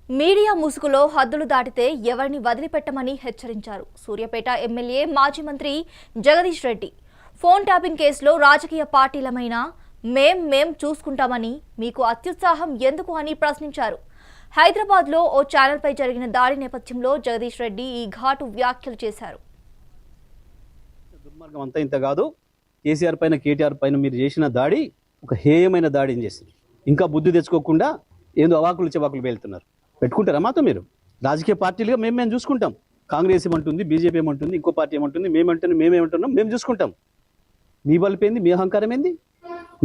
Media ముసుగులో హద్దులు దాటితే ఎవరిని వదిలిపెట్టమని హెచ్చరించారు. సూర్యాపేట ఎమ్మెల్యే మాజీ మంత్రి జగదీష్ రెడ్డి ఫోన్ ట్యాపింగ్ కేసులో రాజకీయ పార్టీలమైన మేం చూసుకుంటామని మీకు అత్యుత్సాహం ఎందుకు అని ప్రశ్నించారు. హైదరాబాద్లో ఓ ఛానల్పై జరిగిన దాడి నేపథ్యంలో జగదీష్ రెడ్డి ఈ ఘాటు వ్యాఖ్యలు చేశారు. దుర్మార్గం అంతా ఇంత కాదు. కేసీఆర్ పైన కేటీఆర్ పైన మీరు చేసిన దాడి ఒక హేయమైన దాడిని చేసింది. ఇంకా బుద్ధి తెచ్చుకోకుండా ఏందో అవాకులు చెవాకులు వెళ్తున్నారు. పెట్టుకుంటారా మాతో మీరు? రాజకీయ పార్టీలుగా మేము చూసుకుంటాం. కాంగ్రెస్ ఏమంటుంది, బీజేపీ ఏమంటుంది, ఇంకో పార్టీ ఏమంటుంది, మేమేమంటున్నాం, మేము చూసుకుంటాం. మీ బలిపోయింది, మీ అహంకారం ఏంది?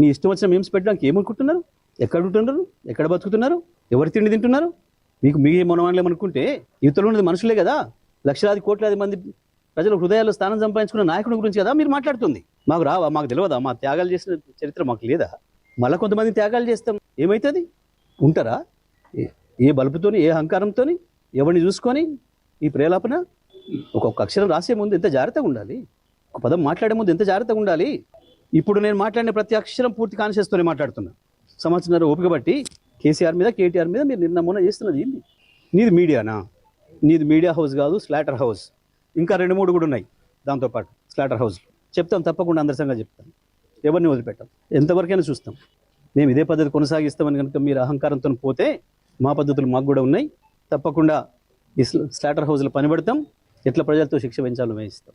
మీ ఇష్టం వచ్చిన మేమ్స్ పెట్టడానికి ఏమనుకుంటున్నారు? ఎక్కడ ఉంటున్నారు? ఎక్కడ బతుకుతున్నారు? ఎవరు తిండి తింటున్నారు? మీ మనవాళ్ళేమనుకుంటే యువతలో ఉన్నది మనుషులే కదా. లక్షలాది కోట్లాది మంది ప్రజల హృదయాల్లో స్థానం సంపాదించుకున్న నాయకుడి గురించి కదా మీరు మాట్లాడుతుంది. మాకు రావా? మాకు తెలియదా? మా త్యాగాలు చేసిన చరిత్ర మాకు లేదా? మళ్ళీ కొంతమంది త్యాగాలు చేస్తాం, ఏమవుతుంది? ఉంటారా? ఏ బలుపుతోని, ఏ అహంకారంతో ఎవరిని చూసుకొని ఈ ప్రేలాపన? ఒక్కొక్క అక్షరం రాసే ముందు ఎంత జాగ్రత్తగా ఉండాలి, ఒక పదం మాట్లాడే ముందు ఎంత జాగ్రత్తగా ఉండాలి. ఇప్పుడు నేను మాట్లాడిన ప్రతి అక్షరం పూర్తి కాన్షియస్తోనే మాట్లాడుతున్నా. సంవత్సరం ఓపిక బట్టి కేసీఆర్ మీద, కేటీఆర్ మీద మీరు నిన్న చేస్తున్నది ఏంటి? నీది మీడియానా? నీది మీడియా హౌస్ కాదు, స్లాటర్ హౌస్. ఇంకా 2-3 కూడా ఉన్నాయి దాంతోపాటు స్లాటర్ హౌస్. చెప్తాం, తప్పకుండా అందరి సంగతి చెప్తాం. ఎవరిని వదిలిపెట్టాం, ఎంతవరకైనా చూస్తాం. మేము ఇదే పద్ధతి కొనసాగిస్తామని కనుక మీరు అహంకారంతో పోతే మా పద్ధతులు మాకు కూడా ఉన్నాయి. తప్పకుండా ఈ స్లాటర్ హౌస్లో పనిపడతాం. ఎట్లా ప్రజలతో శిక్ష పెంచాలో వేయిస్తాం.